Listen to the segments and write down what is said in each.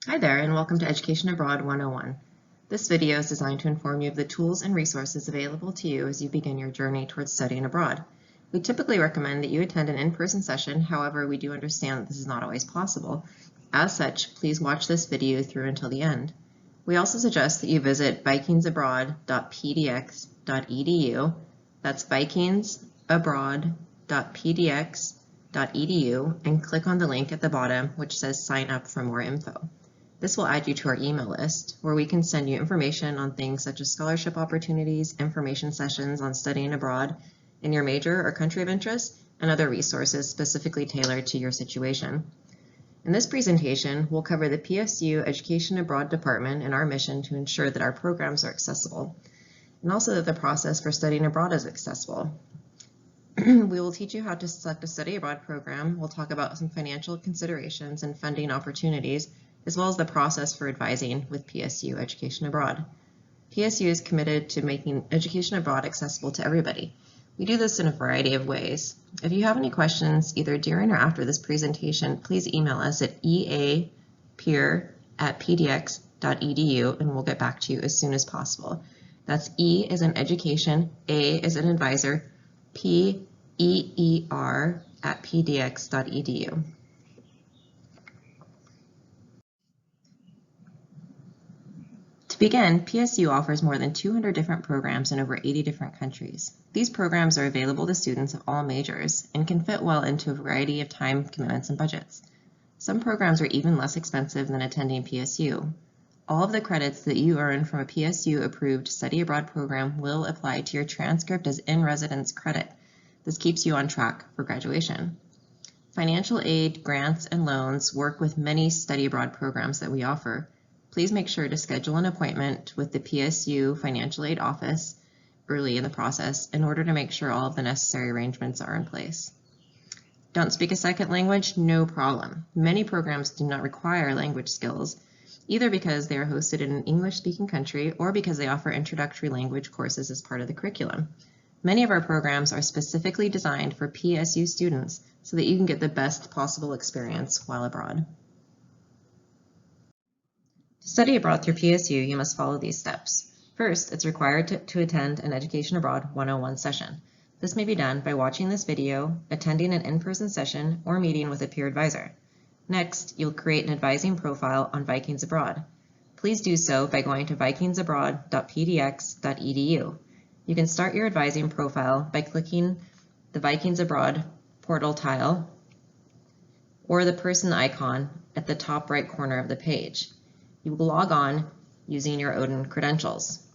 Hi there, and welcome to Education Abroad 101. This video is designed to inform you of the tools and resources available to you as you begin your journey towards studying abroad. We typically recommend that you attend an in-person session, however, we do understand that this is not always possible. As such, please watch this video through until the end. We also suggest that you visit vikingsabroad.pdx.edu. That's vikingsabroad.pdx.edu and click on the link at the bottom which says sign up for more info. This will add you to our email list, where we can send you information on things such as scholarship opportunities, information sessions on studying abroad in your major or country of interest, and other resources specifically tailored to your situation. In this presentation, we'll cover the PSU Education Abroad Department and our mission to ensure that our programs are accessible, and also that the process for studying abroad is accessible. We will teach you how to select a study abroad program. We'll talk about some financial considerations and funding opportunities, as well as the process for advising with PSU Education Abroad. PSU is committed to making education abroad accessible to everybody. We do this in a variety of ways. If you have any questions, either during or after this presentation, please email us at eapeer@pdx.edu and we'll get back to you as soon as possible. That's E as in education, A as an advisor, PEER@pdx.edu. To begin, PSU offers more than 200 different programs in over 80 different countries. These programs are available to students of all majors and can fit well into a variety of time commitments and budgets. Some programs are even less expensive than attending PSU. All of the credits that you earn from a PSU-approved study abroad program will apply to your transcript as in-residence credit. This keeps you on track for graduation. Financial aid, grants, and loans work with many study abroad programs that we offer. Please make sure to schedule an appointment with the PSU Financial Aid Office early in the process in order to make sure all of the necessary arrangements are in place. Don't speak a second language? No problem. Many programs do not require language skills, either because they are hosted in an English-speaking country or because they offer introductory language courses as part of the curriculum. Many of our programs are specifically designed for PSU students so that you can get the best possible experience while abroad. To study abroad through PSU, you must follow these steps. First, it's required to attend an Education Abroad 101 session. This may be done by watching this video, attending an in-person session, or meeting with a peer advisor. Next, you'll create an advising profile on Vikings Abroad. Please do so by going to vikingsabroad.pdx.edu. You can start your advising profile by clicking the Vikings Abroad portal tile or the person icon at the top right corner of the page. You will log on using your own credentials.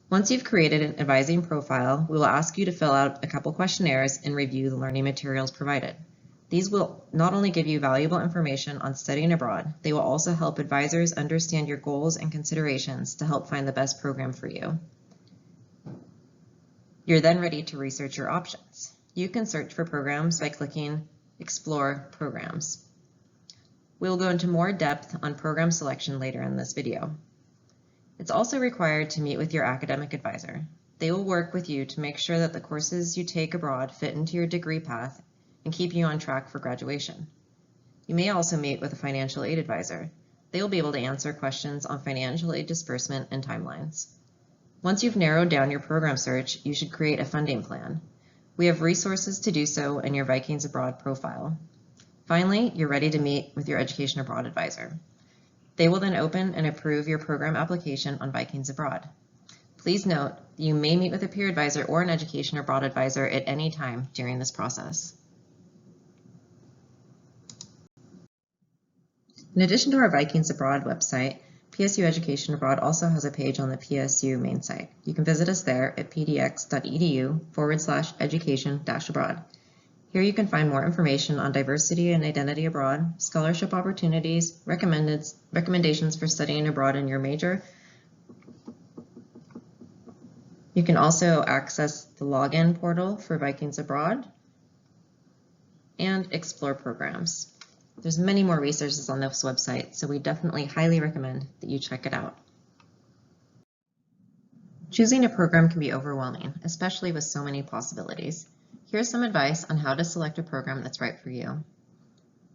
Once you've created an advising profile, we will ask you to fill out a couple questionnaires and review the learning materials provided. These will not only give you valuable information on studying abroad, they will also help advisors understand your goals and considerations to help find the best program for you. You're then ready to research your options. You can search for programs by clicking Explore Programs. We will go into more depth on program selection later in this video. It's also required to meet with your academic advisor. They will work with you to make sure that the courses you take abroad fit into your degree path and keep you on track for graduation. You may also meet with a financial aid advisor. They will be able to answer questions on financial aid disbursement and timelines. Once you've narrowed down your program search, you should create a funding plan. We have resources to do so in your Vikings Abroad profile. Finally, you're ready to meet with your Education Abroad advisor. They will then open and approve your program application on Vikings Abroad. Please note that you may meet with a peer advisor or an Education Abroad advisor at any time during this process. In addition to our Vikings Abroad website, PSU Education Abroad also has a page on the PSU main site. You can visit us there at pdx.edu/education-abroad. Here you can find more information on diversity and identity abroad, scholarship opportunities, recommendations for studying abroad in your major. You can also access the login portal for Vikings Abroad and explore programs. There's many more resources on this website, so we definitely highly recommend that you check it out. Choosing a program can be overwhelming, especially with so many possibilities. Here's some advice on how to select a program that's right for you.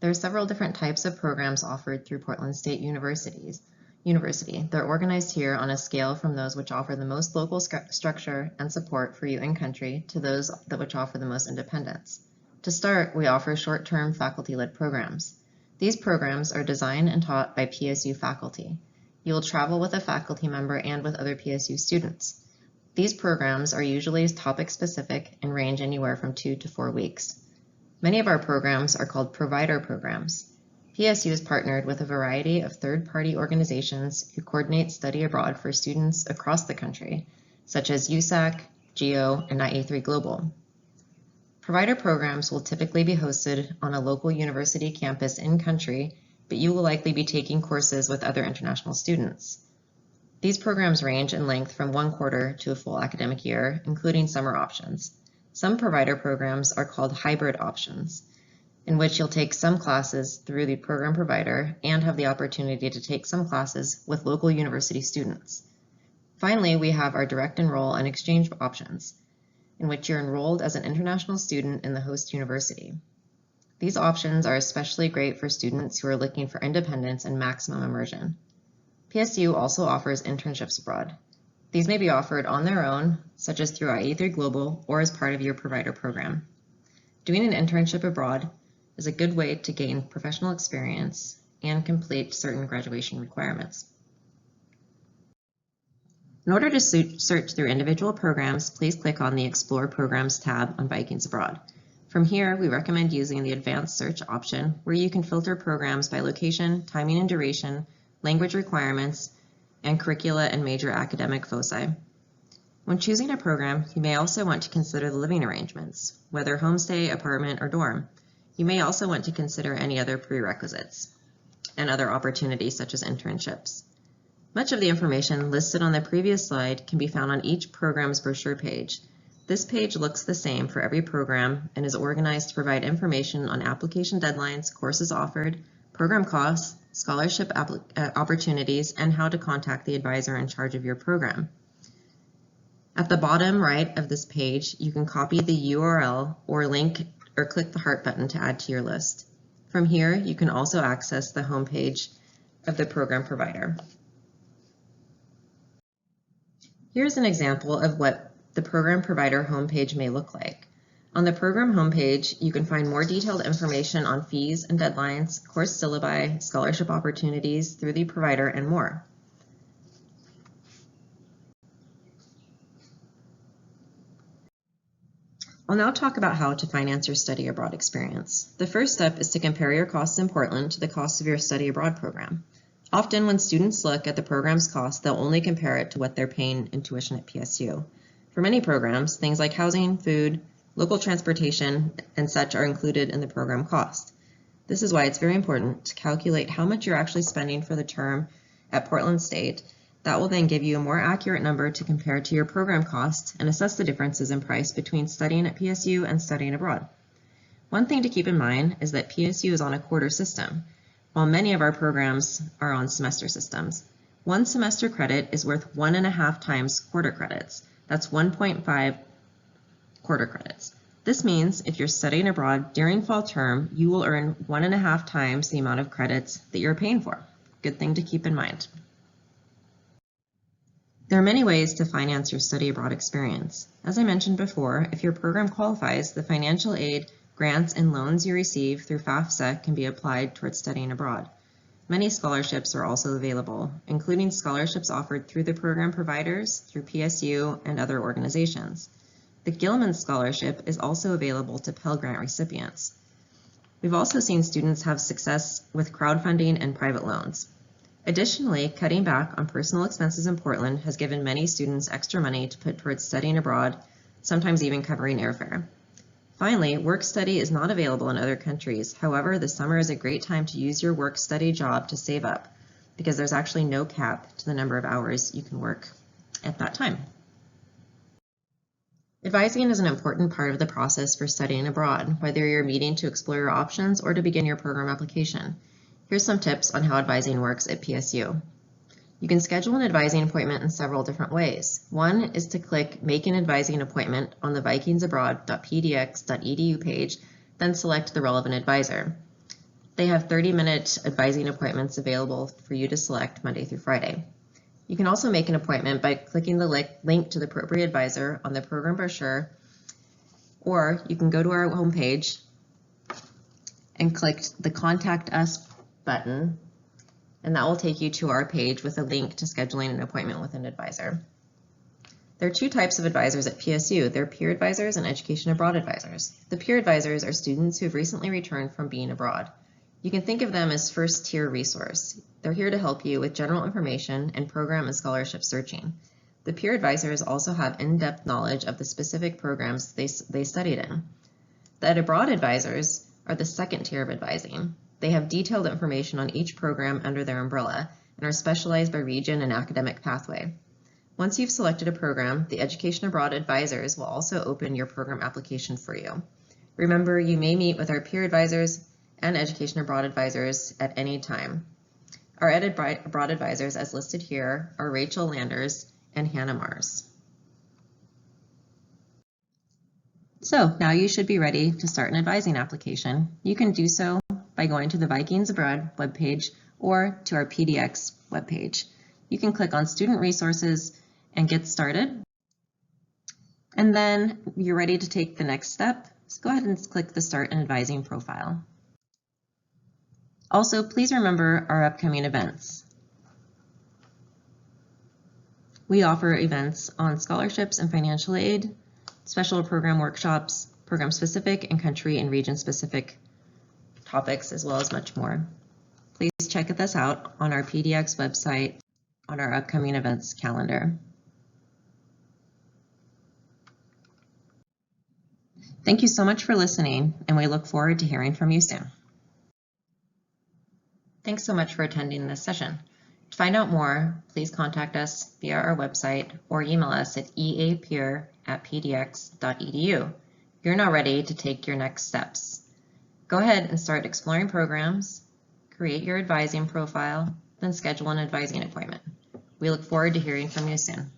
There are several different types of programs offered through Portland State University. They're organized here on a scale from those which offer the most local structure and support for you in country to those which offer the most independence. To start, we offer short-term faculty-led programs. These programs are designed and taught by PSU faculty. You will travel with a faculty member and with other PSU students. These programs are usually topic-specific and range anywhere from 2 to 4 weeks. Many of our programs are called provider programs. PSU is partnered with a variety of third-party organizations who coordinate study abroad for students across the country, such as USAC, GEO, and IA3 Global. Provider programs will typically be hosted on a local university campus in country, but you will likely be taking courses with other international students. These programs range in length from 1 quarter to a full academic year, including summer options. Some provider programs are called hybrid options, in which you'll take some classes through the program provider and have the opportunity to take some classes with local university students. Finally, we have our direct enroll and exchange options, in which you're enrolled as an international student in the host university. These options are especially great for students who are looking for independence and maximum immersion. PSU also offers internships abroad. These may be offered on their own, such as through IA3 Global or as part of your provider program. Doing an internship abroad is a good way to gain professional experience and complete certain graduation requirements. In order to search through individual programs, please click on the Explore Programs tab on Vikings Abroad. From here, we recommend using the Advanced Search option, where you can filter programs by location, timing and duration, language requirements, and curricula and major academic foci. When choosing a program, you may also want to consider the living arrangements, whether homestay, apartment, or dorm. You may also want to consider any other prerequisites and other opportunities such as internships. Much of the information listed on the previous slide can be found on each program's brochure page. This page looks the same for every program and is organized to provide information on application deadlines, courses offered, program costs, scholarship opportunities, and how to contact the advisor in charge of your program. At the bottom right of this page, you can copy the URL or link or click the heart button to add to your list. From here, you can also access the homepage of the program provider. Here's an example of what the program provider homepage may look like. On the program homepage, you can find more detailed information on fees and deadlines, course syllabi, scholarship opportunities through the provider, and more. I'll now talk about how to finance your study abroad experience. The first step is to compare your costs in Portland to the cost of your study abroad program. Often when students look at the program's cost, they'll only compare it to what they're paying in tuition at PSU. For many programs, things like housing, food, local transportation, and such are included in the program cost. This is why it's very important to calculate how much you're actually spending for the term at Portland State. That will then give you a more accurate number to compare to your program cost and assess the differences in price between studying at PSU and studying abroad. One thing to keep in mind is that PSU is on a quarter system, while many of our programs are on semester systems. One semester credit is worth 1.5 times quarter credits. That's 1.5 quarter credits. This means if you're studying abroad during fall term, you will earn 1.5 times the amount of credits that you're paying for. Good thing to keep in mind. There are many ways to finance your study abroad experience. As I mentioned before, if your program qualifies, the financial aid, grants, and loans you receive through FAFSA can be applied towards studying abroad. Many scholarships are also available, including scholarships offered through the program providers, through PSU, and other organizations. The Gilman Scholarship is also available to Pell Grant recipients. We've also seen students have success with crowdfunding and private loans. Additionally, cutting back on personal expenses in Portland has given many students extra money to put towards studying abroad, sometimes even covering airfare. Finally, work-study is not available in other countries. However, the summer is a great time to use your work-study job to save up, because there's actually no cap to the number of hours you can work at that time. Advising is an important part of the process for studying abroad, whether you're meeting to explore your options or to begin your program application. Here's some tips on how advising works at PSU. You can schedule an advising appointment in several different ways. One is to click Make an Advising Appointment on the vikingsabroad.pdx.edu page, then select the relevant advisor. They have 30-minute advising appointments available for you to select Monday through Friday. You can also make an appointment by clicking the link to the appropriate advisor on the program brochure, or you can go to our homepage and click the Contact Us button, and that will take you to our page with a link to scheduling an appointment with an advisor. There are two types of advisors at PSU. They're peer advisors and education abroad advisors. The peer advisors are students who have recently returned from being abroad. You can think of them as first-tier resource. They're here to help you with general information and program and scholarship searching. The peer advisors also have in-depth knowledge of the specific programs they studied in. The Ed Abroad advisors are the second tier of advising. They have detailed information on each program under their umbrella and are specialized by region and academic pathway. Once you've selected a program, the Education Abroad advisors will also open your program application for you. Remember, you may meet with our peer advisors and Education Abroad advisors at any time. Our Ed Abroad advisors, as listed here, are Rachel Landers and Hannah Mars. So now you should be ready to start an advising application. You can do so by going to the Vikings Abroad webpage or to our PDX webpage. You can click on Student Resources and get started. And then you're ready to take the next step. So go ahead and click the Start an Advising profile. Also, please remember our upcoming events. We offer events on scholarships and financial aid, special program workshops, program-specific and country and region-specific topics, as well as much more. Please check this out on our PDX website on our upcoming events calendar. Thank you so much for listening, and we look forward to hearing from you soon. Thanks so much for attending this session. To find out more, please contact us via our website or email us at eapeer@pdx.edu. You're now ready to take your next steps. Go ahead and start exploring programs, create your advising profile, then schedule an advising appointment. We look forward to hearing from you soon.